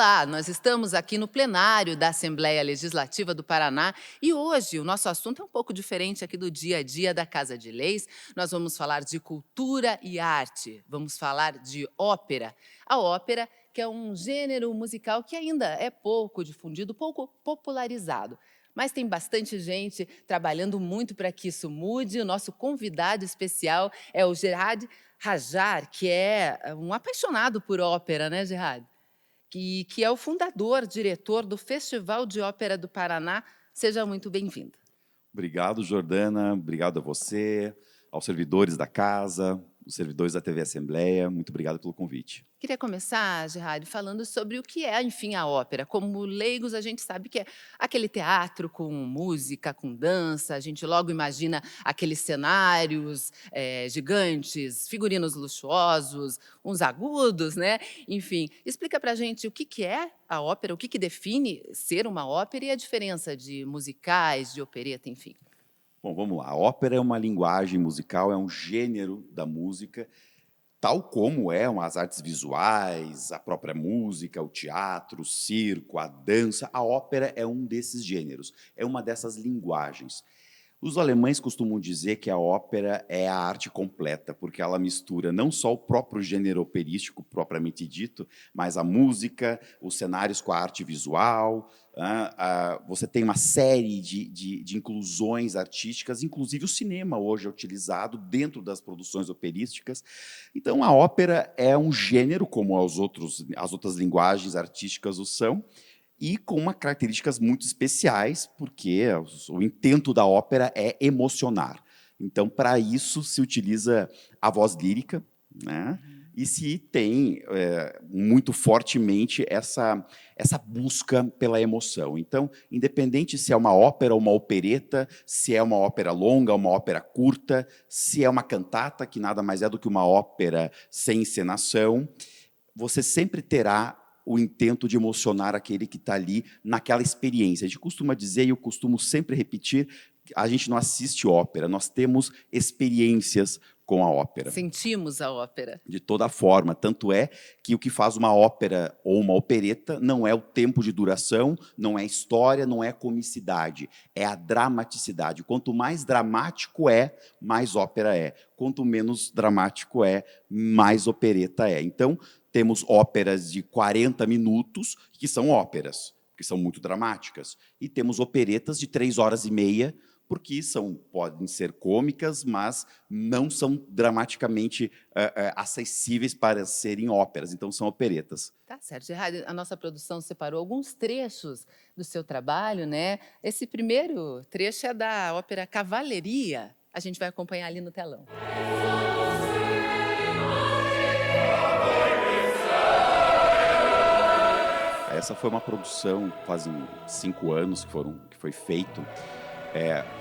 Olá, nós estamos aqui no plenário da Assembleia Legislativa do Paraná e hoje o nosso assunto é um pouco diferente aqui do dia a dia da Casa de Leis. Nós vamos falar de cultura e arte, vamos falar de ópera. A ópera, que é um gênero musical que ainda é pouco difundido, pouco popularizado. Mas tem bastante gente trabalhando muito para que isso mude. O nosso convidado especial é o Gerard Rajar, que é um apaixonado por ópera, né, Gerard? Que é o fundador, diretor do Festival de Ópera do Paraná. Seja muito bem-vindo. Obrigado, Jordana. Obrigado a você, aos servidores da casa, os servidores da TV Assembleia. Muito obrigado pelo convite. Queria começar, Gerard, falando sobre o que é, enfim, a ópera. Como leigos, a gente sabe que é aquele teatro com música, com dança, a gente logo imagina aqueles cenários gigantes, figurinos luxuosos, uns agudos, né? Enfim, explica pra gente o que é a ópera, o que define ser uma ópera e a diferença de musicais, de opereta, enfim. Bom, vamos lá. A ópera é uma linguagem musical, é um gênero da música, tal como as artes visuais, a própria música, o teatro, o circo, a dança. A ópera é um desses gêneros, é uma dessas linguagens. Os alemães costumam dizer que a ópera é a arte completa, porque ela mistura não só o próprio gênero operístico, propriamente dito, mas a música, os cenários com a arte visual. Você tem uma série de inclusões artísticas, inclusive o cinema hoje é utilizado dentro das produções operísticas. Então, a ópera é um gênero, como as outras linguagens artísticas o são, e com características muito especiais, porque o intento da ópera é emocionar. Então, para isso, se utiliza a voz lírica, né? E se tem muito fortemente essa busca pela emoção. Então, independente se é uma ópera ou uma opereta, se é uma ópera longa ou uma ópera curta, se é uma cantata, que nada mais é do que uma ópera sem encenação, você sempre terá o intento de emocionar aquele que está ali naquela experiência. A gente costuma dizer, e eu costumo sempre repetir, a gente não assiste ópera, nós temos experiências com a ópera. Sentimos a ópera. De toda forma, tanto é que o que faz uma ópera ou uma opereta não é o tempo de duração, não é história, não é comicidade, é a dramaticidade. Quanto mais dramático é, mais ópera é. Quanto menos dramático é, mais opereta é. Então, temos óperas de 40 minutos, que são óperas, que são muito dramáticas. E temos operetas de 3 horas e meia, porque podem ser cômicas, mas não são dramaticamente acessíveis para serem óperas, então são operetas. Tá certo, Gerard, a nossa produção separou alguns trechos do seu trabalho, né? Esse primeiro trecho é da ópera Cavalaria. A gente vai acompanhar ali no telão. Essa foi uma produção, fazem 5 anos que foi feito.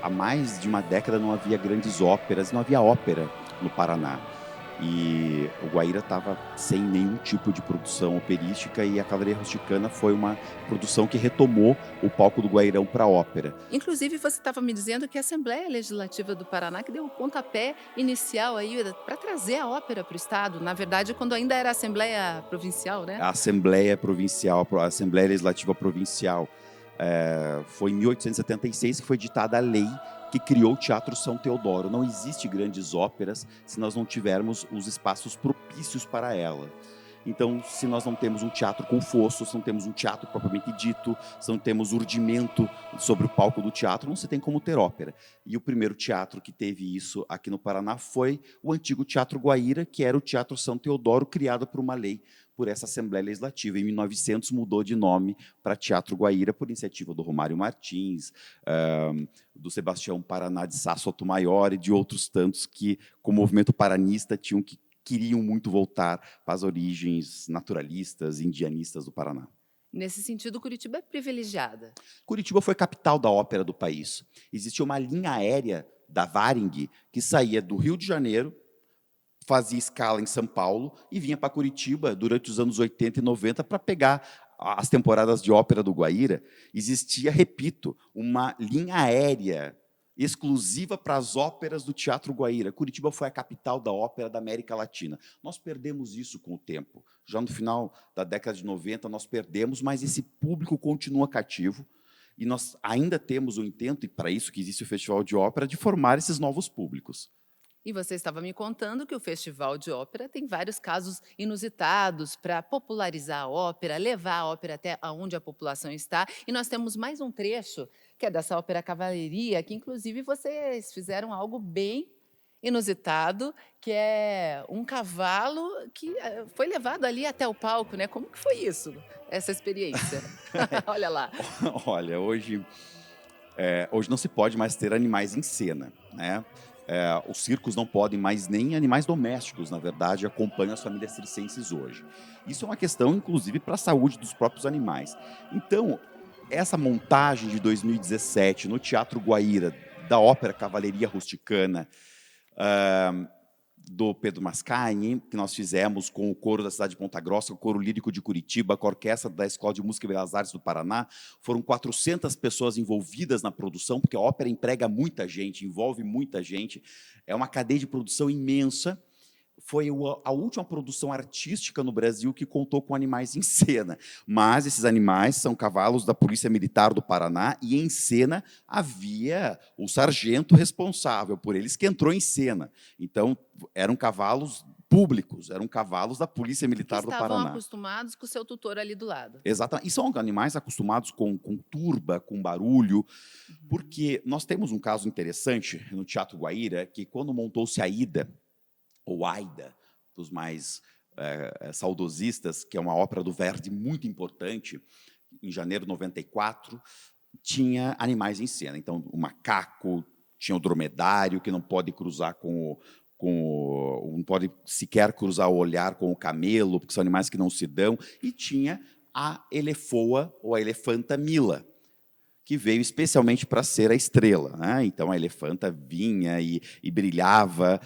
Há mais de uma década não havia grandes óperas, não havia ópera no Paraná. E o Guaíra estava sem nenhum tipo de produção operística e a Cavalaria Rusticana foi uma produção que retomou o palco do Guairão para a ópera. Inclusive, você estava me dizendo que a Assembleia Legislativa do Paraná que deu o pontapé inicial aí para trazer a ópera para o Estado. Na verdade, quando ainda era Assembleia Provincial, né? A Assembleia Provincial, a Assembleia Legislativa Provincial, foi em 1876 que foi ditada a lei que criou o Teatro São Teodoro. Não existe grandes óperas se nós não tivermos os espaços propícios para ela. Então, se nós não temos um teatro com fosso, se não temos um teatro propriamente dito, se não temos urdimento sobre o palco do teatro, não se tem como ter ópera. E o primeiro teatro que teve isso aqui no Paraná foi o antigo Teatro Guaíra, que era o Teatro São Teodoro, criado por uma lei por essa Assembleia Legislativa. Em 1900 mudou de nome para Teatro Guaíra, por iniciativa do Romário Martins, do Sebastião Paraná de Sá Sotomayor e de outros tantos que, com o movimento paranista, queriam muito voltar para as origens naturalistas, indianistas do Paraná. Nesse sentido, Curitiba é privilegiada. Curitiba foi capital da ópera do país. Existia uma linha aérea da Varig que saía do Rio de Janeiro, fazia escala em São Paulo e vinha para Curitiba durante os anos 80 e 90 para pegar as temporadas de ópera do Guaíra. Existia, repito, uma linha aérea exclusiva para as óperas do Teatro Guaíra. Curitiba foi a capital da ópera da América Latina. Nós perdemos isso com o tempo. Já no final da década de 90, nós perdemos, mas esse público continua cativo. E nós ainda temos o intento, e para isso que existe o Festival de Ópera, de formar esses novos públicos. E você estava me contando que o Festival de Ópera tem vários casos inusitados para popularizar a ópera, levar a ópera até onde a população está. E nós temos mais um trecho, que é dessa ópera Cavalaria, que inclusive vocês fizeram algo bem inusitado, que é um cavalo que foi levado ali até o palco, né? Como que foi isso, essa experiência? Olha lá. Olha, hoje não se pode mais ter animais em cena, né? Os circos não podem mais, nem animais domésticos, na verdade, acompanham as famílias circenses hoje. Isso é uma questão, inclusive, para a saúde dos próprios animais. Então, essa montagem de 2017 no Teatro Guaíra, da ópera Cavalaria Rusticana, do Pedro Mascagni, que nós fizemos com o coro da cidade de Ponta Grossa, o coro lírico de Curitiba, com a orquestra da Escola de Música e Belas Artes do Paraná. Foram 400 pessoas envolvidas na produção, porque a ópera emprega muita gente, envolve muita gente. É uma cadeia de produção imensa. Foi a última produção artística no Brasil que contou com animais em cena. Mas esses animais são cavalos da Polícia Militar do Paraná e em cena havia o sargento responsável por eles que entrou em cena. Então, eram cavalos públicos, eram cavalos da Polícia Que Militar do estavam Paraná. acostumados com o seu tutor ali do lado. Exatamente. E são animais acostumados com turba, com barulho, porque nós temos um caso interessante no Teatro Guaíra, que quando montou-se a Ida, ou Aida, dos mais saudosistas, que é uma ópera do Verdi muito importante, em janeiro de 94, tinha animais em cena. Então, o macaco, tinha o dromedário, que não pode cruzar não pode sequer cruzar o olhar com o camelo, porque são animais que não se dão, e tinha a elefoa, ou a elefanta Mila, que veio especialmente para ser a estrela, né? Então a elefanta vinha e brilhava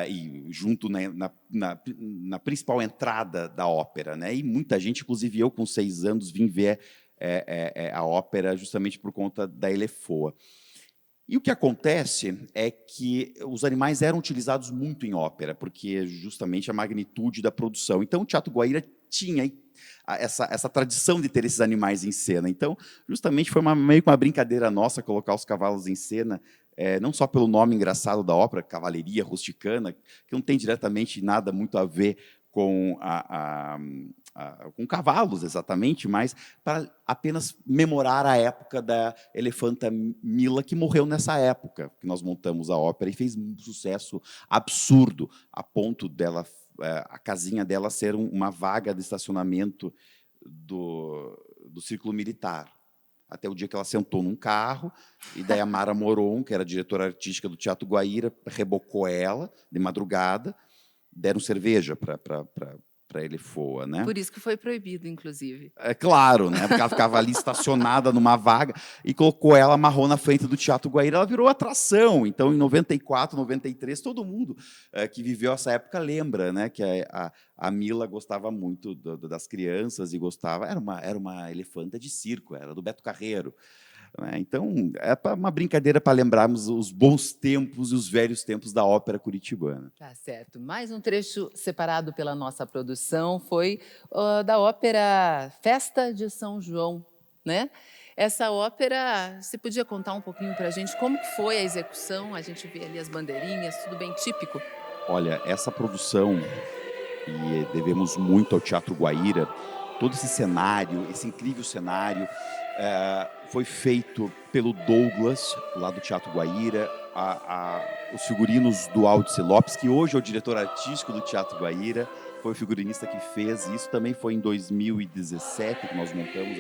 e junto na principal entrada da ópera, né? E muita gente, inclusive eu com 6 anos, vim ver a ópera justamente por conta da elefoa. E o que acontece é que os animais eram utilizados muito em ópera, porque justamente a magnitude da produção. Então o Teatro Guaíra tinha essa tradição de ter esses animais em cena. Então, justamente foi meio que uma brincadeira nossa colocar os cavalos em cena, não só pelo nome engraçado da ópera, Cavalaria Rusticana, que não tem diretamente nada muito a ver com com cavalos, exatamente, mas para apenas memorar a época da elefanta Mila, que morreu nessa época que nós montamos a ópera e fez um sucesso absurdo, a ponto dela a casinha dela ser uma vaga de estacionamento do Círculo Militar. Até o dia que ela sentou num carro, e daí a Mara Moron, que era a diretora artística do Teatro Guaíra, rebocou ela de madrugada, deram cerveja para a elefoa, né? Por isso que foi proibido, inclusive. É claro, né? Porque ela ficava ali estacionada numa vaga e colocou ela, amarrou na frente do Teatro Guaíra, ela virou atração. Então, em 94, 93, todo mundo que viveu essa época lembra, né? Que a Mila gostava muito das crianças e gostava. Era uma elefanta de circo, era do Beto Carreiro. Então, é uma brincadeira para lembrarmos os bons tempos e os velhos tempos da ópera curitibana. Tá certo. Mais um trecho separado pela nossa produção foi da ópera Festa de São João, né? Essa ópera, você podia contar um pouquinho para a gente como que foi a execução? A gente vê ali as bandeirinhas, tudo bem típico. Olha, essa produção, e devemos muito ao Teatro Guaíra, todo esse cenário, esse incrível cenário, foi feito pelo Douglas, lá do Teatro Guaíra, os figurinos do Aldice Lopes, que hoje é o diretor artístico do Teatro Guaíra, foi o figurinista que fez, isso também foi em 2017 que nós montamos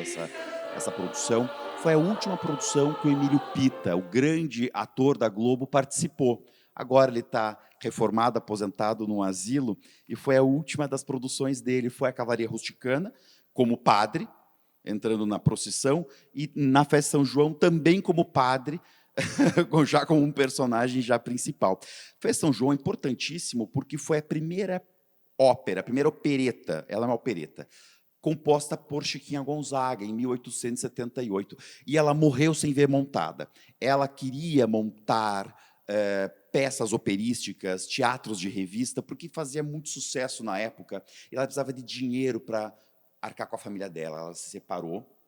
essa produção. Foi a última produção que o Emílio Pita, o grande ator da Globo, participou. Agora ele está reformado, aposentado num asilo, e foi a última das produções dele, foi a Cavalaria Rusticana, como padre, entrando na procissão, e na Festa de São João também como padre, já como um personagem já principal. A Festa de São João é importantíssimo porque foi a primeira ópera, a primeira opereta, ela é uma opereta, composta por Chiquinha Gonzaga, em 1878. E ela morreu sem ver montada. Ela queria montar peças operísticas, teatros de revista, porque fazia muito sucesso na época. E ela precisava de dinheiro para arcar com a família dela. Ela se separou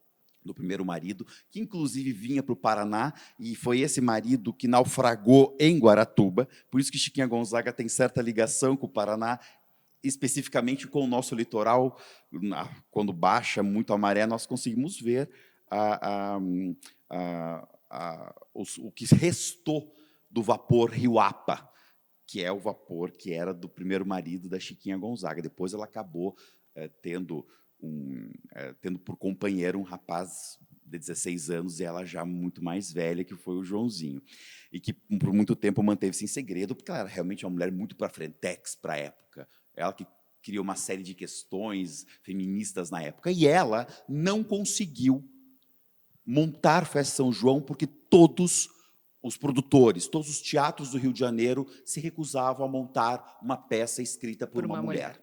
do primeiro marido, que inclusive vinha para o Paraná, e foi esse marido que naufragou em Guaratuba. Por isso que Chiquinha Gonzaga tem certa ligação com o Paraná, especificamente com o nosso litoral. Quando baixa muito a maré, nós conseguimos ver o que restou do vapor Rio Apa, que é o vapor que era do primeiro marido da Chiquinha Gonzaga. Depois ela acabou tendo por companheiro um rapaz de 16 anos, e ela já muito mais velha, que foi o Joãozinho. E que, por muito tempo, manteve-se em segredo, porque ela era realmente uma mulher muito para frentex para a época. Ela que criou uma série de questões feministas na época. E ela não conseguiu montar Festa São João, porque todos os produtores, todos os teatros do Rio de Janeiro se recusavam a montar uma peça escrita por uma mulher.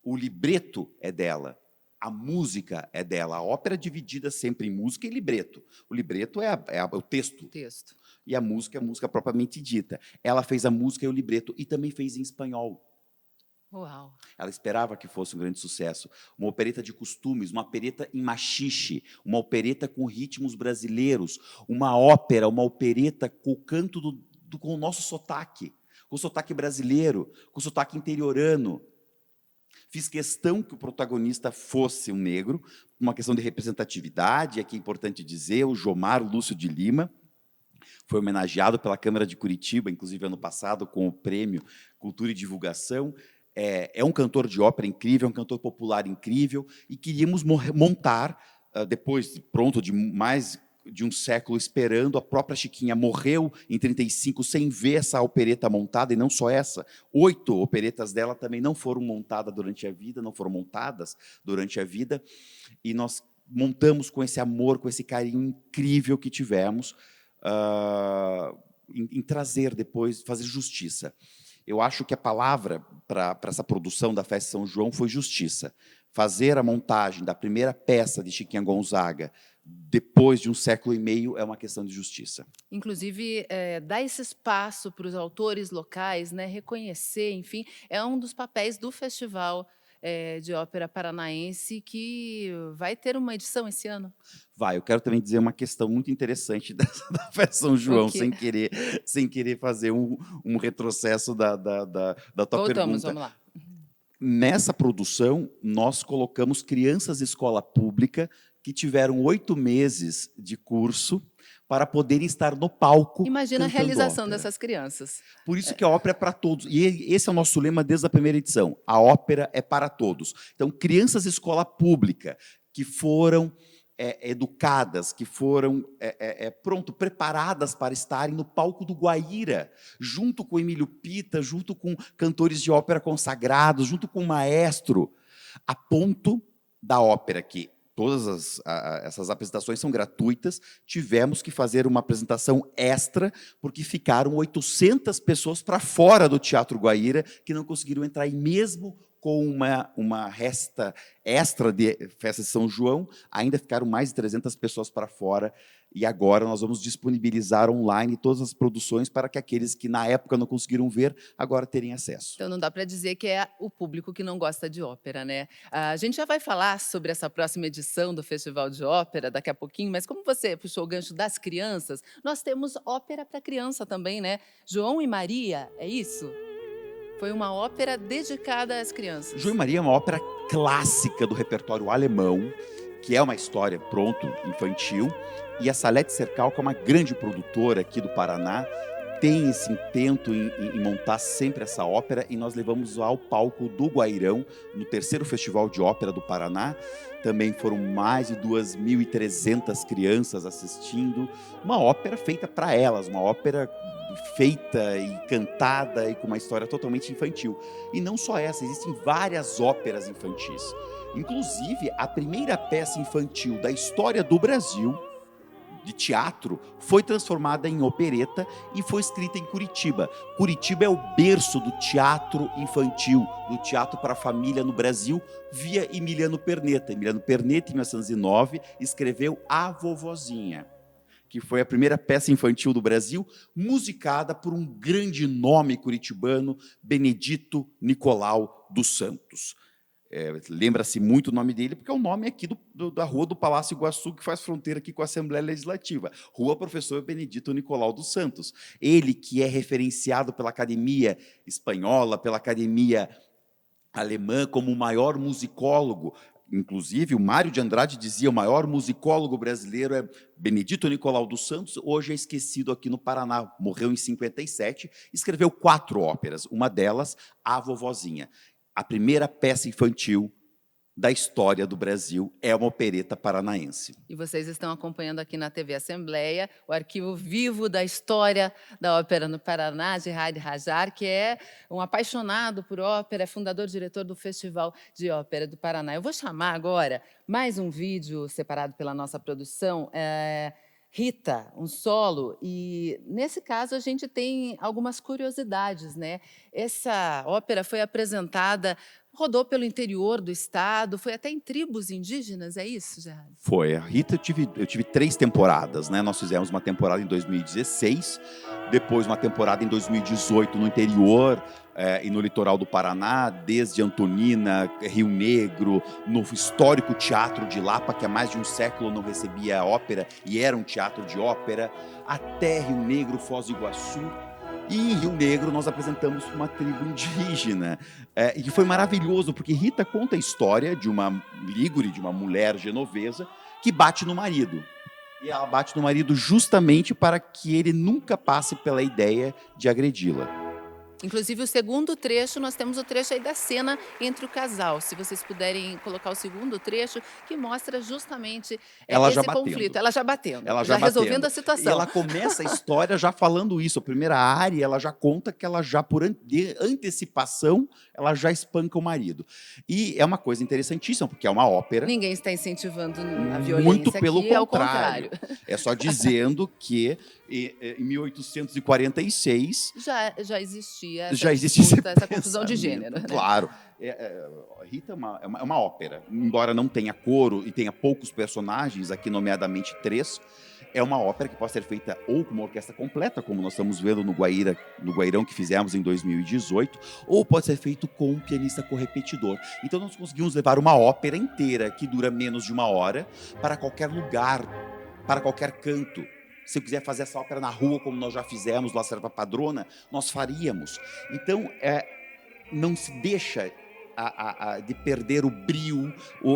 O libreto é dela, a música é dela. A ópera é dividida sempre em música e libreto. O libreto é o texto. E a música é a música propriamente dita. Ela fez a música e o libreto, e também fez em espanhol. Uau. Ela esperava que fosse um grande sucesso. Uma opereta de costumes, uma opereta em machixe, uma opereta com ritmos brasileiros, uma ópera, uma opereta com o canto com o nosso sotaque, com o sotaque brasileiro, com o sotaque interiorano. Fiz questão que o protagonista fosse um negro, uma questão de representatividade. Aqui é importante dizer, o Jomar Lúcio de Lima foi homenageado pela Câmara de Curitiba, inclusive ano passado, com o prêmio Cultura e Divulgação. É um cantor de ópera incrível, é um cantor popular incrível, e queríamos montar, depois, pronto, de mais de um século esperando. A própria Chiquinha morreu em 35 sem ver essa opereta montada, e não só essa, 8 operetas dela também não foram montadas durante a vida, e nós montamos com esse amor, com esse carinho incrível que tivemos, em trazer depois, fazer justiça. Eu acho que a palavra para essa produção da Festa São João foi justiça. Fazer a montagem da primeira peça de Chiquinha Gonzaga depois de um século e meio é uma questão de justiça. Inclusive, dar esse espaço para os autores locais, né, reconhecer, enfim, é um dos papéis do Festival de Ópera Paranaense, que vai ter uma edição esse ano. Eu quero também dizer uma questão muito interessante da Festa São João, sem querer fazer um retrocesso da tua Voltamos, pergunta. vamos lá. Nessa produção, nós colocamos crianças de escola pública que tiveram 8 meses de curso para poderem estar no palco. Imagina a realização ópera dessas crianças. Por isso que a ópera é para todos. E esse é o nosso lema desde a primeira edição. A ópera é para todos. Então, crianças de escola pública que foram educadas, que foram preparadas para estarem no palco do Guaíra, junto com Emílio Pita, junto com cantores de ópera consagrados, junto com o maestro, a ponto da ópera, que todas essas apresentações são gratuitas, tivemos que fazer uma apresentação extra, porque ficaram 800 pessoas para fora do Teatro Guaíra, que não conseguiram entrar, e mesmo com uma resta extra de Festa de São João, ainda ficaram mais de 300 pessoas para fora, e agora nós vamos disponibilizar online todas as produções para que aqueles que na época não conseguiram ver, agora terem acesso. Então não dá para dizer que é o público que não gosta de ópera, né? A gente já vai falar sobre essa próxima edição do Festival de Ópera daqui a pouquinho, mas como você puxou o gancho das crianças, nós temos ópera para criança também, né? João e Maria, é isso? Foi uma ópera dedicada às crianças. João e Maria é uma ópera clássica do repertório alemão, que é uma história, infantil, e a Salete Cercal, que é uma grande produtora aqui do Paraná, tem esse intento em montar sempre essa ópera, e nós levamos ao palco do Guairão, no 3º Festival de Ópera do Paraná. Também foram mais de 2.300 crianças assistindo. Uma ópera feita para elas, uma ópera feita e cantada e com uma história totalmente infantil. E não só essa, existem várias óperas infantis. Inclusive, a primeira peça infantil da história do Brasil, de teatro, foi transformada em opereta e foi escrita em Curitiba. Curitiba é o berço do teatro infantil, do teatro para a família no Brasil, via Emiliano Perneta. Emiliano Perneta, em 1909, escreveu A Vovozinha, que foi a primeira peça infantil do Brasil, musicada por um grande nome curitibano, Benedito Nicolau dos Santos. Lembra-se muito o nome dele, porque é o nome aqui da Rua do Palácio Iguaçu, que faz fronteira aqui com a Assembleia Legislativa. Rua Professor Benedito Nicolau dos Santos. Ele que é referenciado pela Academia Espanhola, pela Academia Alemã, como o maior musicólogo. Inclusive, o Mário de Andrade dizia: o maior musicólogo brasileiro é Benedito Nicolau dos Santos, hoje é esquecido aqui no Paraná. Morreu em 57, escreveu 4 óperas, uma delas, A Vovozinha. A primeira peça infantil da história do Brasil é uma opereta paranaense. E vocês estão acompanhando aqui na TV Assembleia o arquivo vivo da história da ópera no Paraná, de Raid Rajar, que é um apaixonado por ópera, é fundador e diretor do Festival de Ópera do Paraná. Eu vou chamar agora mais um vídeo separado pela nossa produção, Rita, um solo, e nesse caso a gente tem algumas curiosidades, né? Essa ópera foi apresentada, rodou pelo interior do estado, foi até em tribos indígenas, é isso, Gerardo? Foi. A Rita, eu tive 3 temporadas, né? Nós fizemos uma temporada em 2016, depois uma temporada em 2018 no interior e no litoral do Paraná, desde Antonina, Rio Negro, no histórico Teatro de Lapa, que há mais de um século não recebia ópera e era um teatro de ópera, até Rio Negro, Foz do Iguaçu. E em Rio Negro nós apresentamos uma tribo indígena. E foi maravilhoso, porque Rita conta a história de uma lígure, de uma mulher genovesa, que bate no marido. E ela bate no marido justamente para que ele nunca passe pela ideia de agredi-la. Inclusive, o segundo trecho, nós temos o trecho aí da cena entre o casal. Se vocês puderem colocar o segundo trecho, que mostra justamente Ela já esse batendo. conflito. Ela já batendo, Ela já resolvendo batendo. a situação. E ela começa a história já falando isso. A primeira área, ela já conta que ela já, por antecipação, ela já espanca o marido. E é uma coisa interessantíssima, porque é uma ópera. Ninguém está incentivando a violência Muito pelo aqui, ao contrário. contrário. É só dizendo que em 1846 Já existia já existia essa confusão de gênero. Né? Claro. Rita é uma ópera. Embora não tenha coro e tenha poucos personagens, aqui nomeadamente 3, é uma ópera que pode ser feita ou com uma orquestra completa, como nós estamos vendo no Guairão que fizemos em 2018, ou pode ser feito com um pianista correpetidor. Então nós conseguimos levar uma ópera inteira, que dura menos de 1 hora, para qualquer lugar, para qualquer canto. Se eu quiser fazer essa ópera na rua, como nós já fizemos, La Serva Padrona, nós faríamos. Então, não se deixa de perder o brio,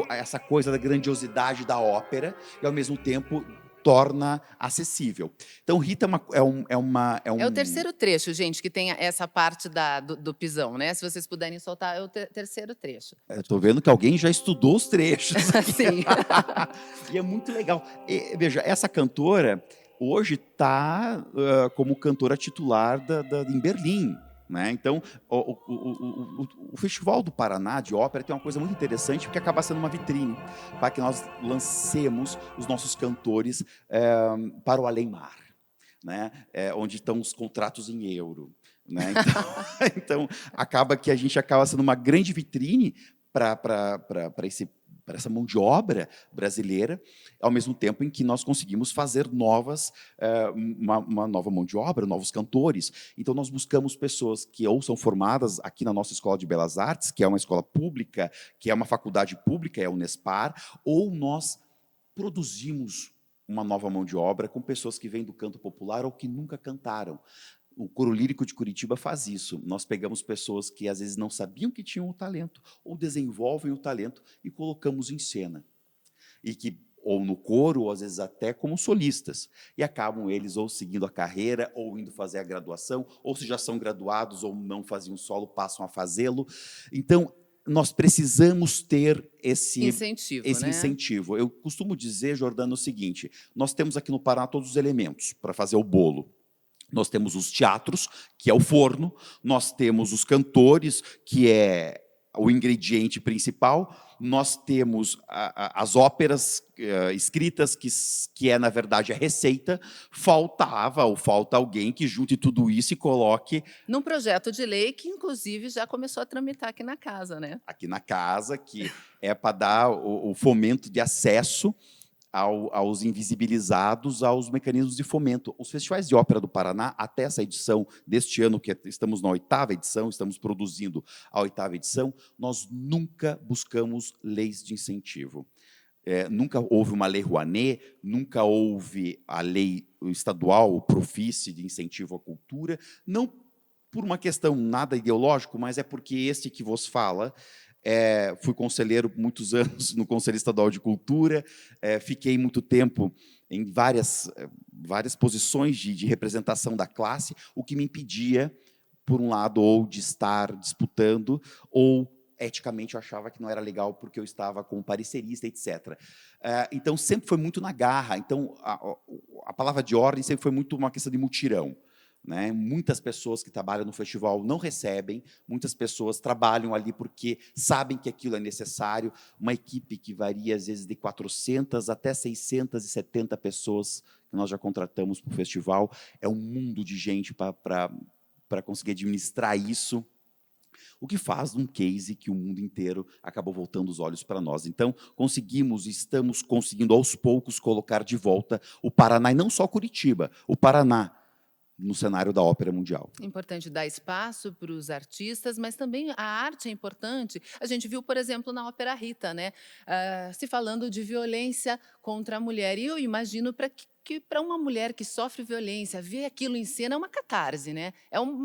essa coisa da grandiosidade da ópera, e, ao mesmo tempo, torna acessível. Então, Rita é o terceiro trecho, gente, que tem essa parte do pisão, né? Se vocês puderem soltar, é o terceiro trecho. Estou vendo que alguém já estudou os trechos. Sim. E é muito legal. Veja, essa cantora hoje está como cantora titular em Berlim. Né? Então, o Festival do Paraná de Ópera tem uma coisa muito interessante, porque acaba sendo uma vitrine para que nós lancemos os nossos cantores para o além-mar, né? Onde estão os contratos em euro. Né? Então, acaba que a gente acaba sendo uma grande vitrine para essa mão de obra brasileira, ao mesmo tempo em que nós conseguimos fazer uma nova mão de obra, novos cantores. Então, nós buscamos pessoas que ou são formadas aqui na nossa Escola de Belas Artes, que é uma escola pública, que é uma faculdade pública, é a Unespar, ou nós produzimos uma nova mão de obra com pessoas que vêm do canto popular ou que nunca cantaram. O Coro Lírico de Curitiba faz isso. Nós pegamos pessoas que às vezes não sabiam que tinham o talento ou desenvolvem o talento e colocamos em cena. E que ou no coro, ou às vezes até como solistas. E acabam eles ou seguindo a carreira, ou indo fazer a graduação, ou se já são graduados ou não faziam solo, passam a fazê-lo. Então, nós precisamos ter esse incentivo. Eu costumo dizer, Jordano, o seguinte: nós temos aqui no Paraná todos os elementos para fazer o bolo. Nós temos os teatros, que é o forno, nós temos os cantores, que é o ingrediente principal. Nós temos as óperas escritas, que é, na verdade, a receita. Falta alguém que junte tudo isso e coloque Num projeto de lei que, inclusive, já começou a tramitar aqui na casa, né? aqui na casa, que é para dar o fomento de acesso aos invisibilizados, aos mecanismos de fomento. Os festivais de ópera do Paraná, até essa edição deste ano, que estamos na 8ª edição, estamos produzindo a 8ª edição, nós nunca buscamos leis de incentivo. Nunca houve uma lei Rouanet, nunca houve a lei estadual, o Profice, de incentivo à cultura, não por uma questão nada ideológica, mas é porque este que vos fala fui conselheiro por muitos anos no Conselho Estadual de Cultura, fiquei muito tempo em várias posições de representação da classe, o que me impedia, por um lado, ou de estar disputando, ou eticamente eu achava que não era legal porque eu estava como parecerista, etc. Então, sempre foi muito na garra. Então, a palavra de ordem sempre foi muito uma questão de mutirão. Né? Muitas pessoas que trabalham no festival não recebem, muitas pessoas trabalham ali porque sabem que aquilo é necessário. Uma equipe que varia, às vezes, de 400 até 670 pessoas que nós já contratamos para o festival. É um mundo de gente para conseguir administrar isso, o que faz um case que o mundo inteiro acabou voltando os olhos para nós. Então, estamos conseguindo, aos poucos, colocar de volta o Paraná, e não só Curitiba, o Paraná, no cenário da ópera mundial. É importante dar espaço para os artistas, mas também a arte é importante. A gente viu, por exemplo, na Ópera Rita, né, se falando de violência contra a mulher. E eu imagino que para uma mulher que sofre violência, ver aquilo em cena é uma catarse, né?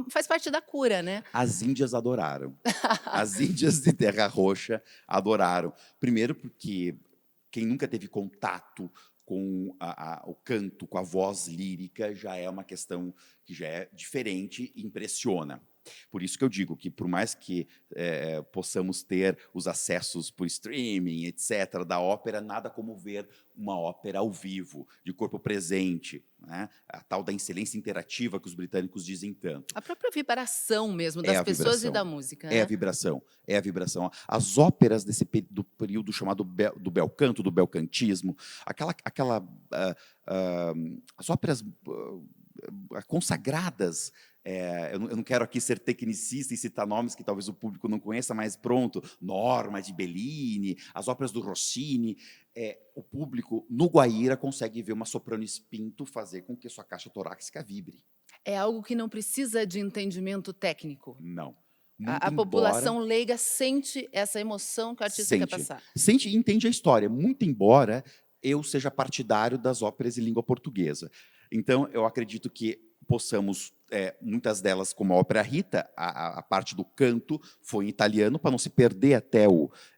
Faz parte da cura, né? As índias adoraram. As índias de Terra Roxa adoraram. Primeiro porque quem nunca teve contato com o canto, com a voz lírica, já é uma questão que já é diferente e impressiona. Por isso que eu digo que, por mais que possamos ter os acessos por streaming, etc., da ópera, nada como ver uma ópera ao vivo, de corpo presente, né? A tal da excelência interativa que os britânicos dizem tanto. A própria vibração mesmo das pessoas e da música, É a né? vibração, é a vibração. As óperas do período chamado do bel canto, do belcantismo, as óperas consagradas. Eu não quero aqui ser tecnicista e citar nomes que talvez o público não conheça, mas pronto, Norma de Bellini, as óperas do Rossini, o público no Guaíra consegue ver uma soprano Spinto fazer com que sua caixa torácica vibre. É algo que não precisa de entendimento técnico. Não. A população leiga sente essa emoção que o artista quer passar. Sente e entende a história, muito embora eu seja partidário das óperas em língua portuguesa. Então, eu acredito que possamos, muitas delas, como a Ópera Rita, a parte do canto foi em italiano, para não se perder até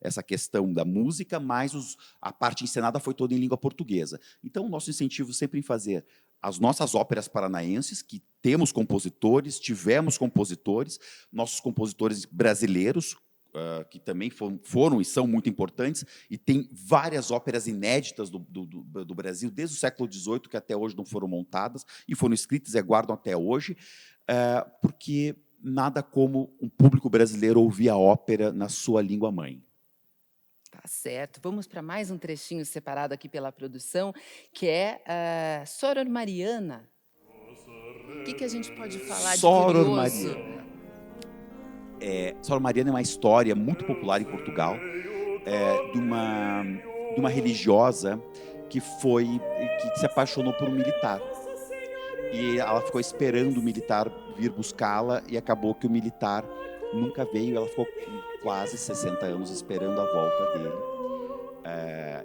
essa questão da música, mas a parte encenada foi toda em língua portuguesa. Então, o nosso incentivo sempre em fazer as nossas óperas paranaenses, que tivemos compositores, nossos compositores brasileiros, que também foram e são muito importantes, e tem várias óperas inéditas do Brasil, desde o século XVIII, que até hoje não foram montadas, e foram escritas e aguardam até hoje, porque nada como um público brasileiro ouvir a ópera na sua língua mãe. Tá certo. Vamos para mais um trechinho separado aqui pela produção, que é Soror Mariana. O que a gente pode falar de Soror curioso? Mariana. Soror Mariana é uma história muito popular em Portugal, de uma religiosa que se apaixonou por um militar. E ela ficou esperando o militar vir buscá-la, e acabou que o militar nunca veio. Ela ficou quase 60 anos esperando a volta dele.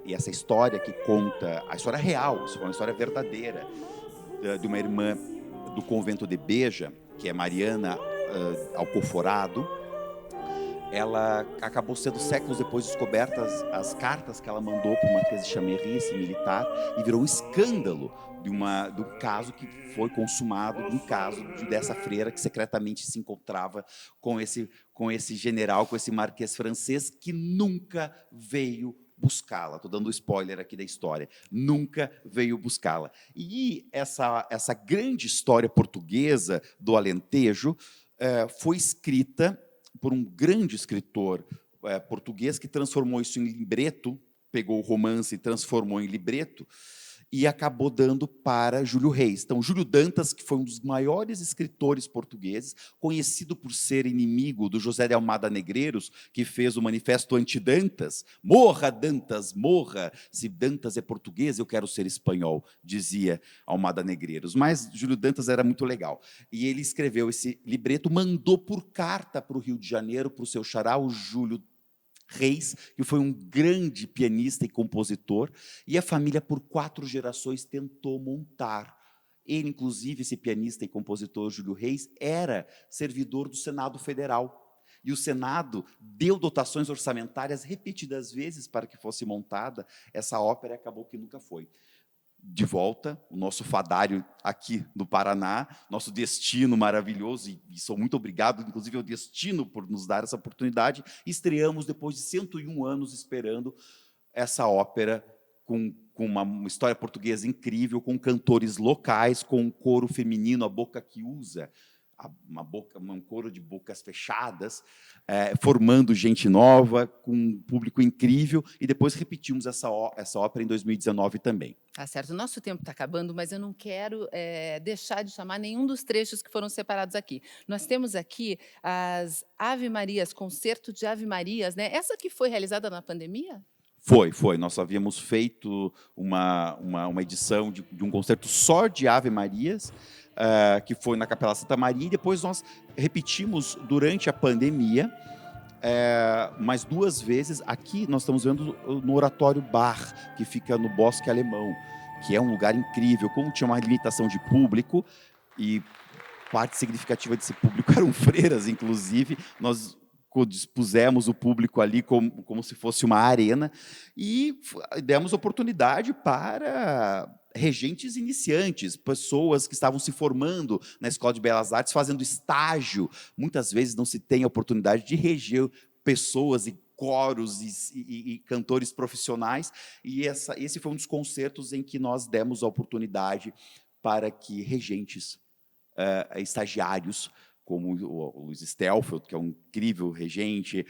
E essa história que conta, a história real, uma história verdadeira, de uma irmã do convento de Beja, que é Mariana Alcoforado. Ela acabou sendo, séculos depois, descobertas as cartas que ela mandou para o Marquês de Chamery, esse militar, e virou um escândalo de um caso que foi consumado, de um caso dessa freira que secretamente se encontrava com esse general, com esse marquês francês, que nunca veio buscá-la. Estou dando spoiler aqui da história. Nunca veio buscá-la. E essa grande história portuguesa do Alentejo foi escrita por um grande escritor português que transformou isso em libreto, pegou o romance e transformou em libreto, e acabou dando para Júlio Reis. Então, Júlio Dantas, que foi um dos maiores escritores portugueses, conhecido por ser inimigo do José de Almada Negreiros, que fez o manifesto anti-Dantas. Morra, Dantas, morra! Se Dantas é português, eu quero ser espanhol, dizia Almada Negreiros. Mas Júlio Dantas era muito legal. E ele escreveu esse libreto, mandou por carta para o Rio de Janeiro, para o seu xará, o Júlio Reis, que foi um grande pianista e compositor, e a família, por 4 gerações, tentou montar. Ele, inclusive, esse pianista e compositor, Júlio Reis, era servidor do Senado Federal. E o Senado deu dotações orçamentárias repetidas vezes para que fosse montada essa ópera, e acabou que nunca foi. De volta, o nosso fadário aqui do Paraná, nosso destino maravilhoso, e sou muito obrigado, inclusive, ao destino por nos dar essa oportunidade. Estreamos depois de 101 anos esperando essa ópera com uma história portuguesa incrível, com cantores locais, com um coro feminino, a boca que usa, um coro de bocas fechadas, formando gente nova, com um público incrível, e depois repetimos essa ópera em 2019 também. Tá certo, o nosso tempo está acabando, mas eu não quero deixar de chamar nenhum dos trechos que foram separados aqui. Nós temos aqui as Ave Marias, concerto de Ave Marias, né? Essa que foi realizada na pandemia? Foi. Nós havíamos feito uma edição de um concerto só de Ave Marias, que foi na Capela Santa Maria, e depois nós repetimos durante a pandemia, mais 2 vezes. Aqui nós estamos vendo no Oratório Bach, que fica no Bosque Alemão, que é um lugar incrível. Como tinha uma limitação de público, e parte significativa desse público eram freiras, inclusive, nós dispusemos o público ali como se fosse uma arena, e demos oportunidade para regentes iniciantes, pessoas que estavam se formando na Escola de Belas Artes, fazendo estágio. Muitas vezes não se tem a oportunidade de reger pessoas e coros e cantores profissionais, e esse foi um dos concertos em que nós demos a oportunidade para que regentes, estagiários, como o Luiz Stelfeld, que é um incrível regente,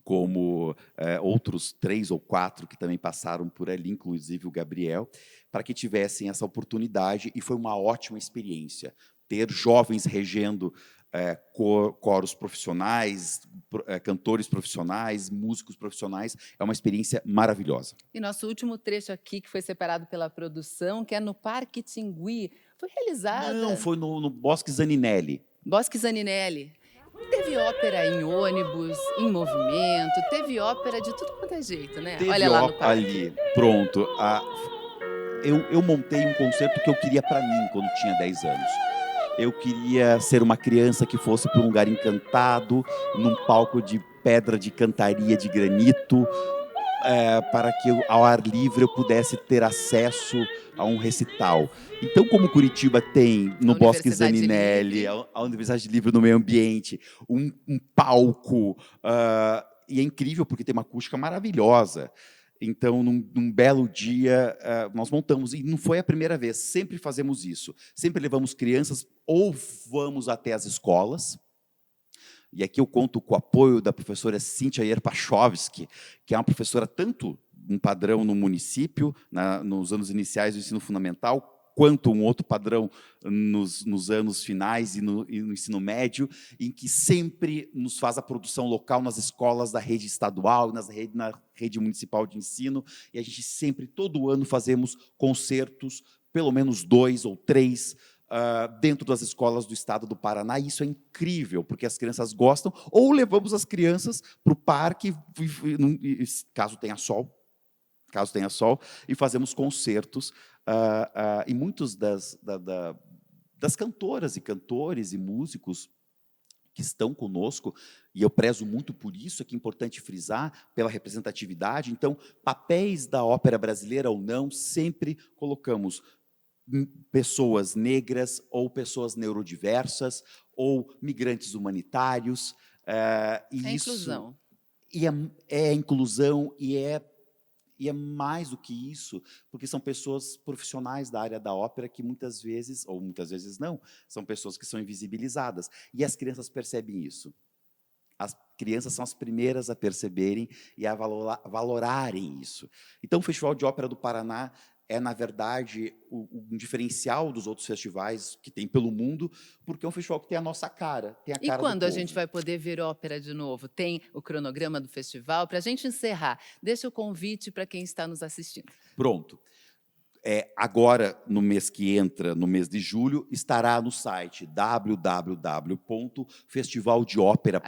como outros 3 ou 4 que também passaram por ali, inclusive o Gabriel, para que tivessem essa oportunidade, e foi uma ótima experiência. Ter jovens regendo coros profissionais, cantores profissionais, músicos profissionais, é uma experiência maravilhosa. E nosso último trecho aqui, que foi separado pela produção, que é no Parque Tingui, foi realizada... Não, foi no Bosque Zaninelli. Bosque Zaninelli. Teve ópera em ônibus, em movimento, teve ópera de tudo quanto é jeito, né? Teve Olha lá no parque. ali, pronto. Eu montei um concerto que eu queria para mim quando tinha 10 anos. Eu queria ser uma criança que fosse para um lugar encantado, num palco de pedra de cantaria de granito, para que ao ar livre eu pudesse ter acesso a um recital. Então, como Curitiba tem no Bosque Zaninelli, a Universidade Livre no Meio Ambiente, um palco, e é incrível porque tem uma acústica maravilhosa. Então, num belo dia, nós montamos, e não foi a primeira vez, sempre fazemos isso. Sempre levamos crianças, ou vamos até as escolas, e aqui eu conto com o apoio da professora Cíntia Yerpachovski, que é uma professora tanto um padrão no município, nos anos iniciais do ensino fundamental, quanto um outro padrão nos anos finais e no ensino médio, em que sempre nos faz a produção local nas escolas da rede estadual, na rede municipal de ensino, e a gente sempre, todo ano, fazemos concertos, pelo menos 2 ou 3, dentro das escolas do estado do Paraná, e isso é incrível, porque as crianças gostam, ou levamos as crianças para o parque, caso tenha sol, e fazemos concertos, e muitos das cantoras e cantores e músicos que estão conosco, e eu prezo muito por isso, é que é importante frisar, pela representatividade. Então, papéis da ópera brasileira ou não, sempre colocamos pessoas negras, ou pessoas neurodiversas, ou migrantes humanitários. Inclusão. E é inclusão, e E é mais do que isso, porque são pessoas profissionais da área da ópera que muitas vezes, ou muitas vezes não, são pessoas que são invisibilizadas. E as crianças percebem isso. As crianças são as primeiras a perceberem e a valorarem isso. Então, o Festival de Ópera do Paraná é, na verdade, um diferencial dos outros festivais que tem pelo mundo, porque é um festival que tem a nossa cara, tem a E cara do quando a gente povo. vai poder ver ópera de novo? Tem o cronograma do festival? Para a gente encerrar, deixa o convite para quem está nos assistindo. Pronto. Agora, no mês que entra, no mês de julho, estará no site A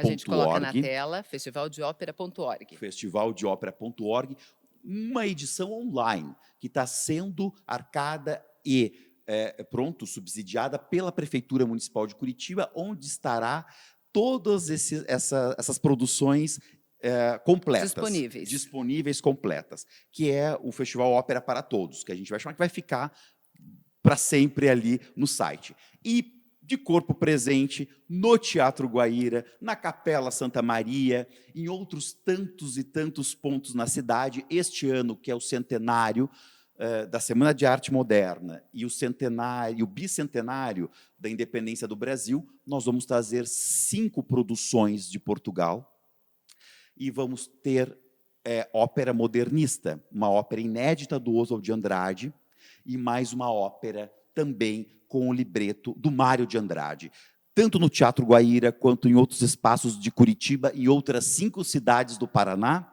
gente coloca na www.festivaldeopera.org, tela festivaldeopera.org. festivaldeopera.org, uma edição online que está sendo arcada e subsidiada pela Prefeitura Municipal de Curitiba, onde estará todas essas produções completas. Disponíveis completas, que é o Festival Ópera para Todos, que a gente vai chamar, que vai ficar para sempre ali no site. E de corpo presente no Teatro Guaíra, na Capela Santa Maria, em outros tantos e tantos pontos na cidade. Este ano, que é o centenário da Semana de Arte Moderna e o bicentenário da independência do Brasil, nós vamos trazer 5 produções de Portugal e vamos ter ópera modernista, uma ópera inédita do Oswald de Andrade e mais uma ópera também com o libreto do Mário de Andrade, tanto no Teatro Guaíra quanto em outros espaços de Curitiba e outras 5 cidades do Paraná,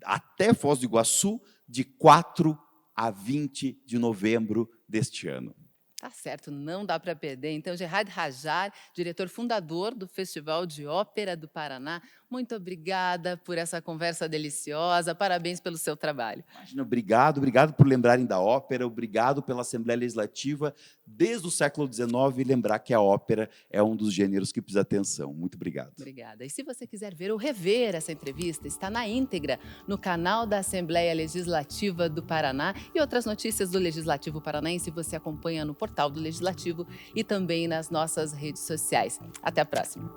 até Foz do Iguaçu, de 4 a 20 de novembro deste ano. Tá certo, não dá para perder. Então, Gerard Rajar, diretor fundador do Festival de Ópera do Paraná, muito obrigada por essa conversa deliciosa, parabéns pelo seu trabalho. Imagina, obrigado por lembrarem da ópera, obrigado pela Assembleia Legislativa, desde o século XIX, lembrar que a ópera é um dos gêneros que precisa atenção. Muito obrigado. Obrigada. E se você quiser ver ou rever essa entrevista, está na íntegra no canal da Assembleia Legislativa do Paraná e outras notícias do Legislativo Paranaense você acompanha no portal do Legislativo e também nas nossas redes sociais. Até a próxima.